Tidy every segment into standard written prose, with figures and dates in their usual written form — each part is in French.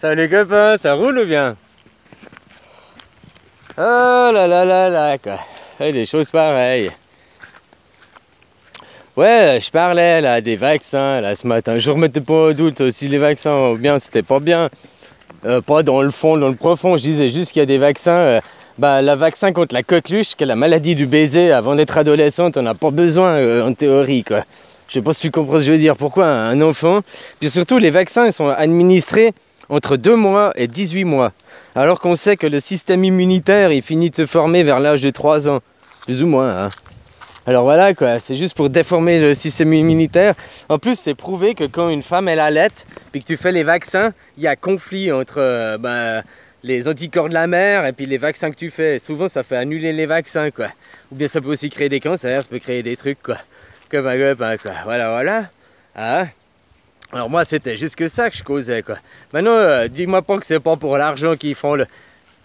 Salut copains, ça roule ou bien? Oh là là là là quoi. Et des choses pareilles. Ouais, je parlais là des vaccins là ce matin. Je remettais pas en doute si les vaccins bien c'était pas bien. Pas dans le fond, dans le profond. Je disais juste qu'il y a des vaccins. Le vaccin contre la coqueluche, qui est la maladie du baiser avant d'être adolescente, on n'a pas besoin en théorie quoi. Je sais pas si tu comprends ce que je veux dire. Pourquoi un enfant? Puis surtout les vaccins ils sont administrés entre 2 mois et 18 mois. Alors qu'on sait que le système immunitaire il finit de se former vers l'âge de 3 ans. Plus ou moins hein. Alors voilà quoi, c'est juste pour déformer le système immunitaire. En plus c'est prouvé que quand une femme elle allait, puis que tu fais les vaccins, il y a conflit entre les anticorps de la mère et puis les vaccins que tu fais. Souvent ça fait annuler les vaccins quoi. Ou bien ça peut aussi créer des cancers, ça peut créer des trucs quoi. Comme un copain quoi. Voilà. Ah. Alors moi c'était juste que ça que je causais quoi. Maintenant dis-moi pas que c'est pas pour l'argent qu'ils font le...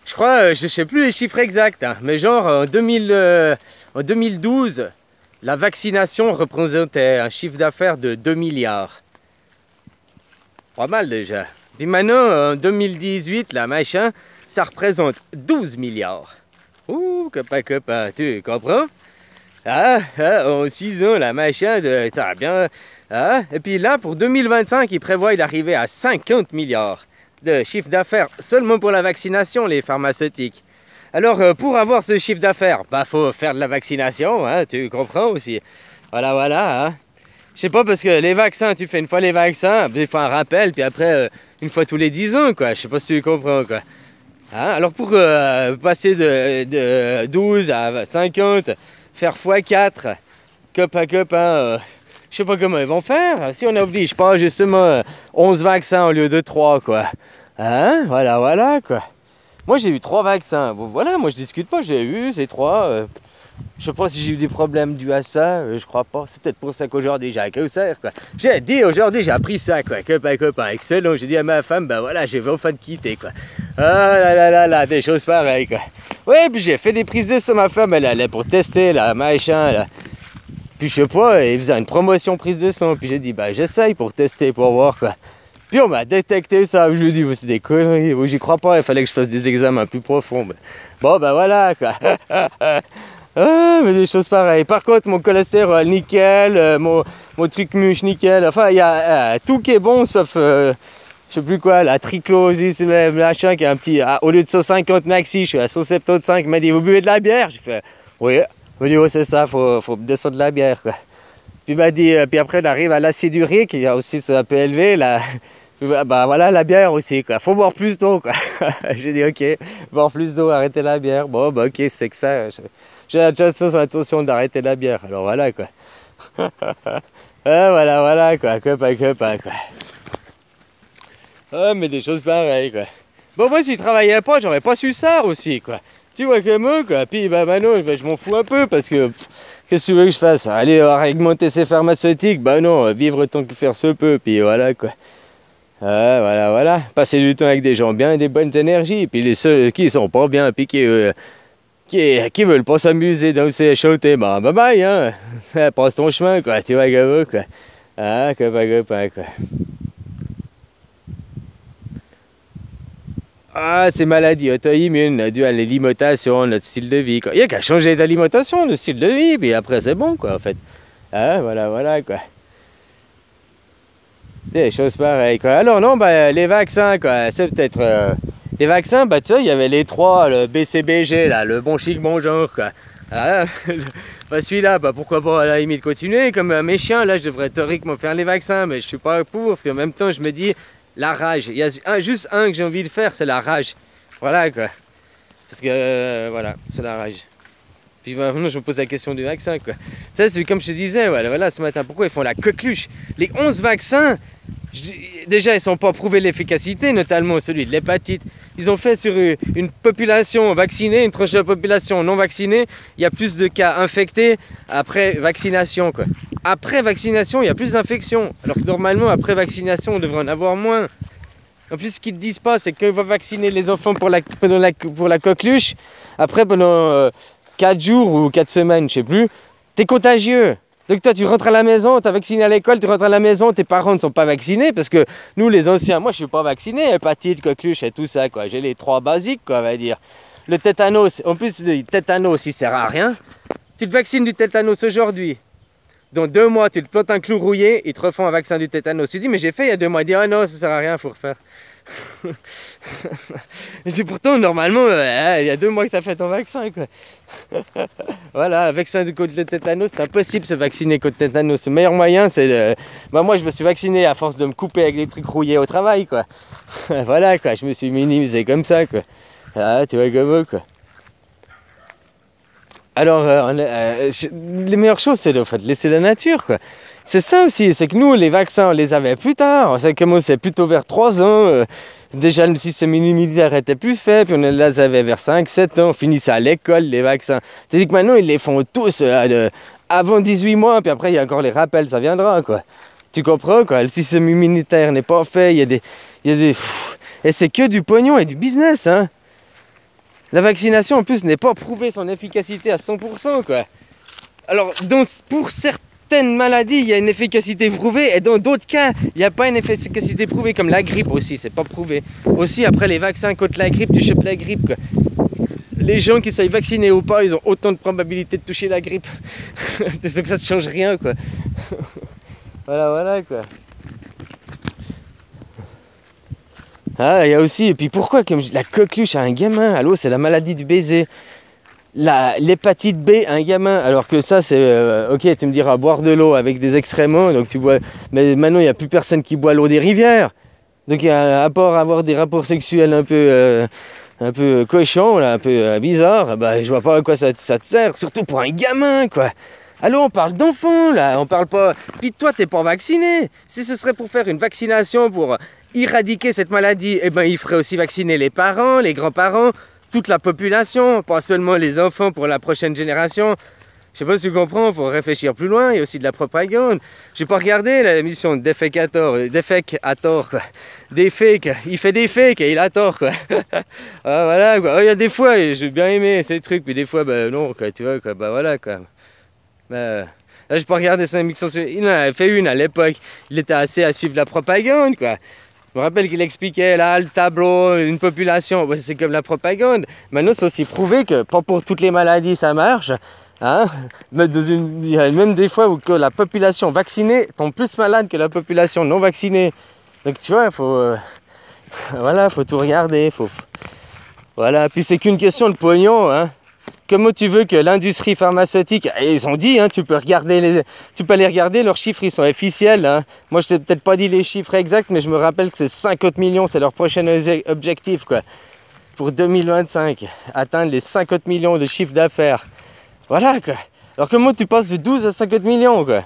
Je crois, je sais plus les chiffres exacts, hein, mais genre en 2012, la vaccination représentait un chiffre d'affaires de 2 milliards. Pas mal déjà. Puis maintenant en 2018, la machin, ça représente 12 milliards. Ouh, copain, tu comprends? En 6 ans, la machin, ça va bien... et puis là, pour 2025, ils prévoient d'arriver à 50 milliards de chiffre d'affaires seulement pour la vaccination, les pharmaceutiques. Alors, pour avoir ce chiffre d'affaires, faut faire de la vaccination, hein, tu comprends aussi. Voilà, hein. Je sais pas, parce que les vaccins, tu fais une fois les vaccins, puis il faut un rappel, puis après, une fois tous les 10 ans, quoi. Je sais pas si tu comprends, quoi. Hein? Alors, pour passer de 12 à 50, faire x4, copain, je sais pas comment ils vont faire. Si on n'oblige pas justement 11 vaccins au lieu de 3 quoi. Hein? Voilà quoi. Moi j'ai eu 3 vaccins. Bon, voilà, moi je discute pas, j'ai eu ces 3. Je sais pas si j'ai eu des problèmes dus à ça, je crois pas. C'est peut-être pour ça qu'aujourd'hui j'ai un cancer quoi. J'ai dit aujourd'hui j'ai appris ça quoi. Copain, excellent. J'ai dit à ma femme, voilà, j'ai enfin de quitter quoi. Ah là, des choses pareilles quoi. Ouais, puis j'ai fait des prises de sang, ma femme elle allait pour tester là, machin là. Puis je sais pas, il faisait une promotion prise de sang, puis j'ai dit j'essaye pour tester, pour voir quoi. Puis on m'a détecté ça, je lui ai dit c'est des conneries, j'y crois pas, il fallait que je fasse des examens plus profonds. Bon voilà quoi. Mais des choses pareilles. Par contre mon cholestérol nickel, mon truc muche nickel, enfin il y a tout qui est bon sauf je sais plus quoi, la triclosis, le machin qui est un petit, au lieu de 150 maxi, je suis à 175, il m'a dit vous buvez de la bière? J'ai fait oui. Il m'a dit, ouais, c'est ça, faut descendre de la bière, quoi. Puis il m'a dit, puis après, on arrive à l'acide urique, il y a aussi ça peu élevé, là. Voilà, la bière aussi, quoi. Faut boire plus d'eau, quoi. J'ai dit, ok, boire plus d'eau, arrêter la bière. Bon, ok, c'est que ça. J'ai l'intention d'arrêter la bière, alors voilà, quoi. Voilà, quoi, copain, quoi. Mais des choses pareilles, quoi. Bon, moi, s'il travaillait pas, j'aurais pas su ça aussi, quoi. Tu vois que moi quoi, puis maintenant je m'en fous un peu parce que qu'est-ce que tu veux que je fasse? Aller augmenter ces pharmaceutiques? Non, vivre tant que faire se peut, puis voilà quoi. Voilà. Passer du temps avec des gens bien et des bonnes énergies, puis les ceux qui sont pas bien, puis qui veulent pas s'amuser, danser, chanter, bye hein. Passe ton chemin quoi, tu vois que quoi. Copain quoi. Ces maladies auto-immunes dues à l'alimentation, notre style de vie. Quoi. Il n'y a qu'à changer d'alimentation, de style de vie, puis après c'est bon, quoi, en fait. Voilà, quoi. Des choses pareilles, quoi. Alors non, les vaccins, quoi, c'est peut-être... les vaccins, tu sais, il y avait les 3, le BCBG, là, le bon chic, bon genre, quoi. Celui-là, pourquoi pas à la limite continuer, comme mes chiens, là, je devrais théoriquement faire les vaccins, mais je suis pas pour, puis en même temps, je me dis... La rage, il y a juste un que j'ai envie de faire, c'est la rage. Voilà quoi. Parce que voilà, c'est la rage. Puis maintenant je me pose la question du vaccin quoi. Ça c'est comme je te disais, voilà ce matin, pourquoi ils font la coqueluche? Les 11 vaccins, déjà ils sont pas prouvés l'efficacité, notamment celui de l'hépatite. Ils ont fait sur une population vaccinée, une tranche de la population non vaccinée, il y a plus de cas infectés après vaccination quoi. Après vaccination, il y a plus d'infections. Alors que normalement, après vaccination, on devrait en avoir moins. En plus, ce qu'ils ne disent pas, c'est qu'on va vacciner les enfants pour la coqueluche. Après, pendant 4 jours ou 4 semaines, je ne sais plus, t'es contagieux. Donc toi, tu rentres à la maison, tu as vacciné à l'école, tu rentres à la maison, tes parents ne sont pas vaccinés parce que nous, les anciens, moi, je suis pas vacciné, hépatite, coqueluche et tout ça, quoi. J'ai les 3 basiques, quoi, on va dire. Le tétanos, en plus, le tétanos, il sert à rien. Tu te vaccines du tétanos aujourd'hui. Dans 2 mois, tu te plantes un clou rouillé, ils te refont un vaccin du tétanos. Tu dis, mais j'ai fait il y a 2 mois. Il dit, ah non, ça sert à rien, il faut refaire. Pourtant, normalement, il y a 2 mois que tu as fait ton vaccin, quoi. Voilà, vaccin contre le tétanos, c'est impossible de se vacciner contre le tétanos. Le meilleur moyen, c'est de... moi, je me suis vacciné à force de me couper avec des trucs rouillés au travail, quoi. Voilà, quoi, je me suis minimisé comme ça, quoi. Ah, tu vois comment, quoi. Alors, les meilleures choses, c'est de laisser la nature, quoi. C'est ça aussi, c'est que nous, les vaccins, on les avait plus tard. Ça commençait plutôt vers 3 ans. Déjà, le système immunitaire était plus faible, puis on les avait vers 5-7 ans. On finissait à l'école, les vaccins. C'est-à-dire que maintenant, ils les font tous avant 18 mois, puis après, il y a encore les rappels, ça viendra, quoi. Tu comprends, quoi? Le système immunitaire n'est pas fait, il y a des... Et c'est que du pognon et du business, hein. La vaccination, en plus, n'est pas prouvé son efficacité à 100%, quoi. Alors, pour certaines maladies, il y a une efficacité prouvée, et dans d'autres cas, il n'y a pas une efficacité prouvée, comme la grippe aussi, c'est pas prouvé. Aussi, après les vaccins contre la grippe, tu chopes la grippe, quoi. Les gens qui soient vaccinés ou pas, ils ont autant de probabilité de toucher la grippe. Donc ça ne change rien, quoi. Voilà, quoi. Ah, il y a aussi, et puis pourquoi comme la coqueluche à un gamin? Allô, c'est la maladie du baiser. L'hépatite B à un gamin, alors que ça, c'est... ok, tu me diras, boire de l'eau avec des excréments, donc tu bois... Mais maintenant, il n'y a plus personne qui boit l'eau des rivières. Donc, à part avoir des rapports sexuels un peu cochons, là, un peu bizarres, bah, je vois pas à quoi ça te sert, surtout pour un gamin, quoi. Allô, on parle d'enfants, là, on parle pas... Puis toi, t'es pas vacciné. Si ce serait pour faire une vaccination pour éradiquer cette maladie, eh ben, il ferait aussi vacciner les parents, les grands-parents, toute la population, pas seulement les enfants pour la prochaine génération. Je sais pas si tu comprends, il faut réfléchir plus loin, il y a aussi de la propagande. J'ai pas regardé l'émission de Defecator, quoi. Des fakes, il fait des fakes et il a tort, quoi. Ah, voilà, quoi. Il y a des fois, j'ai bien aimé ces trucs, puis des fois, bah non, quoi, tu vois, quoi, bah voilà, quoi. Là, j'ai pas regardé son émission, il en avait fait une à l'époque, il était assez à suivre la propagande, quoi. Je me rappelle qu'il expliquait là, le tableau, une population, ouais, c'est comme la propagande. Maintenant, c'est aussi prouvé que pas pour toutes les maladies ça marche. Hein? Mais il y a même des fois où que la population vaccinée tombe plus malade que la population non vaccinée. Donc tu vois, il faut, voilà, faut tout regarder. Voilà, puis c'est qu'une question de pognon. Hein? Comment tu veux que l'industrie pharmaceutique, ils ont dit, hein, tu peux aller regarder, leurs chiffres, ils sont officiels. Hein. Moi, je t'ai peut-être pas dit les chiffres exacts, mais je me rappelle que c'est 50 millions, c'est leur prochain objectif, quoi. Pour 2025, atteindre les 50 millions de chiffre d'affaires. Voilà, quoi. Alors comment tu passes de 12 à 50 millions, quoi?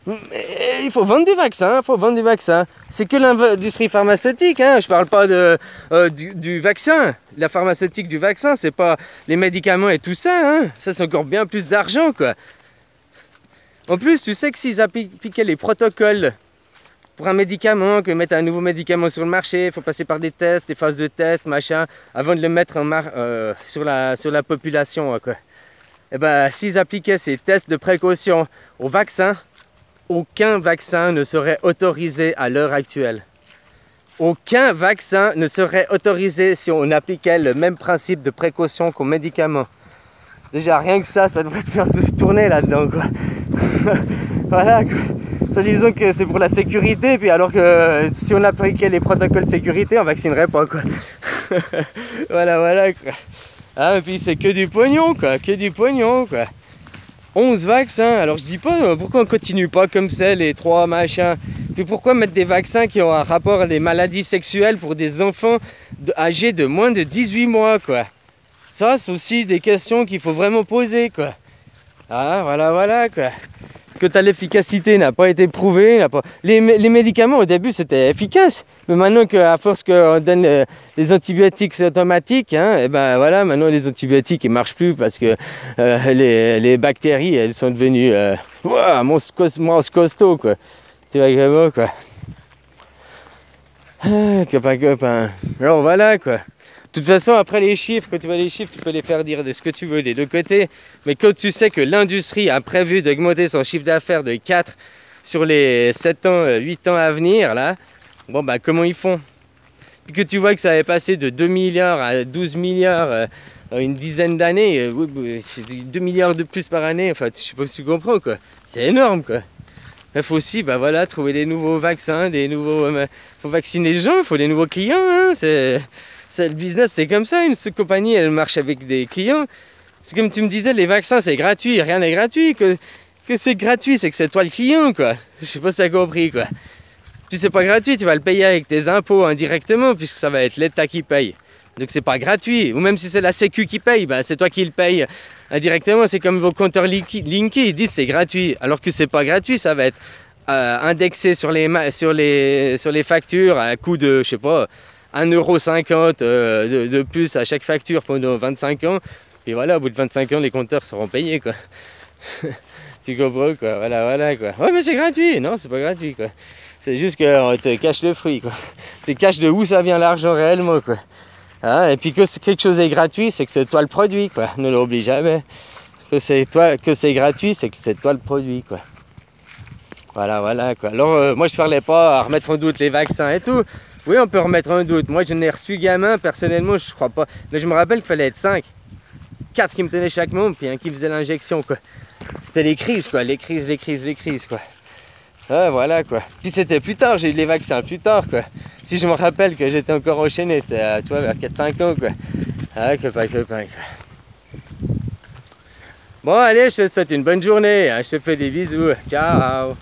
Il faut vendre du vaccin, C'est que l'industrie pharmaceutique, hein. Je parle pas du vaccin. La pharmaceutique du vaccin, c'est pas les médicaments et tout ça, hein. Ça, c'est encore bien plus d'argent, quoi. En plus, tu sais que s'ils appliquaient les protocoles pour un médicament, que mettre un nouveau médicament sur le marché, il faut passer par des tests, des phases de tests, machin, avant de le mettre sur la population, quoi. Et ben, s'ils appliquaient ces tests de précaution au vaccin, aucun vaccin ne serait autorisé à l'heure actuelle. Aucun vaccin ne serait autorisé si on appliquait le même principe de précaution qu'aux médicaments. Déjà, rien que ça devrait te faire tourner là-dedans, quoi. Voilà, quoi. Ça, disons que c'est pour la sécurité, puis alors que si on appliquait les protocoles de sécurité, on vaccinerait pas, quoi. Voilà, quoi. Ah, et puis c'est que du pognon, quoi. Que du pognon, quoi. 11 vaccins, alors je dis pas pourquoi on continue pas comme ça, les 3 machins. Puis pourquoi mettre des vaccins qui ont un rapport à des maladies sexuelles pour des enfants âgés de moins de 18 mois, quoi. Ça, c'est aussi des questions qu'il faut vraiment poser, quoi. Ah, voilà, quoi. Que l'efficacité n'a pas été prouvée, Les médicaments au début c'était efficace, mais maintenant qu'à force qu'on donne les antibiotiques automatiques, hein, et ben voilà, maintenant les antibiotiques ils marchent plus parce que les bactéries elles sont devenues monstres costauds, quoi. Tu vois vraiment, quoi. Copain. Alors voilà, quoi. De toute façon, après les chiffres, quand tu vois les chiffres, tu peux les faire dire de ce que tu veux des deux côtés. Mais quand tu sais que l'industrie a prévu d'augmenter son chiffre d'affaires de 4 sur les 7 ans, 8 ans à venir, là, bon, bah, comment ils font? Puis que tu vois que ça avait passé de 2 milliards à 12 milliards en une dizaine d'années, 2 milliards de plus par année, enfin, je sais pas si tu comprends, quoi. C'est énorme, quoi. Il faut aussi, bah voilà, trouver des nouveaux vaccins, faut vacciner les gens, il faut des nouveaux clients, hein. Le business, c'est comme ça, une compagnie, elle marche avec des clients. C'est comme tu me disais, les vaccins, c'est gratuit, rien n'est gratuit. Que c'est gratuit, c'est que c'est toi le client, quoi. Je sais pas si t'as compris, quoi. Puis c'est pas gratuit, tu vas le payer avec tes impôts indirectement, puisque ça va être l'État qui paye. Donc c'est pas gratuit. Ou même si c'est la Sécu qui paye, bah, c'est toi qui le paye indirectement. C'est comme vos compteurs Linky, ils disent c'est gratuit, alors que c'est pas gratuit, ça va être indexé sur les factures à coût de, je sais pas, 1,50 € de plus à chaque facture pendant 25 ans. Puis voilà, au bout de 25 ans, les compteurs seront payés, quoi. Tu comprends, quoi. Voilà, quoi. Ouais, mais c'est gratuit. Non, c'est pas gratuit, quoi. C'est juste qu'on te cache le fruit, quoi. On te cache de où ça vient l'argent réellement, quoi. Hein, et puis que quelque chose est gratuit, c'est que c'est toi le produit, quoi. Ne l'oublie jamais. Que c'est gratuit, c'est que c'est toi le produit, quoi. Voilà, quoi. Alors, moi, je parlais pas à remettre en doute les vaccins et tout. Oui, on peut remettre en doute. Moi, je n'ai reçu gamin, personnellement, je crois pas. Mais je me rappelle qu'il fallait être 5. 4 qui me tenaient chaque membre, puis un qui faisait l'injection, quoi. C'était les crises, quoi. Les crises, quoi. Ah, voilà, quoi. Puis c'était plus tard, j'ai eu les vaccins plus tard, quoi. Si je me rappelle que j'étais encore enchaîné, c'était, tu vois, vers 4-5 ans, quoi. Ah, copain, quoi. Bon, allez, je te souhaite une bonne journée. Je te fais des bisous. Ciao.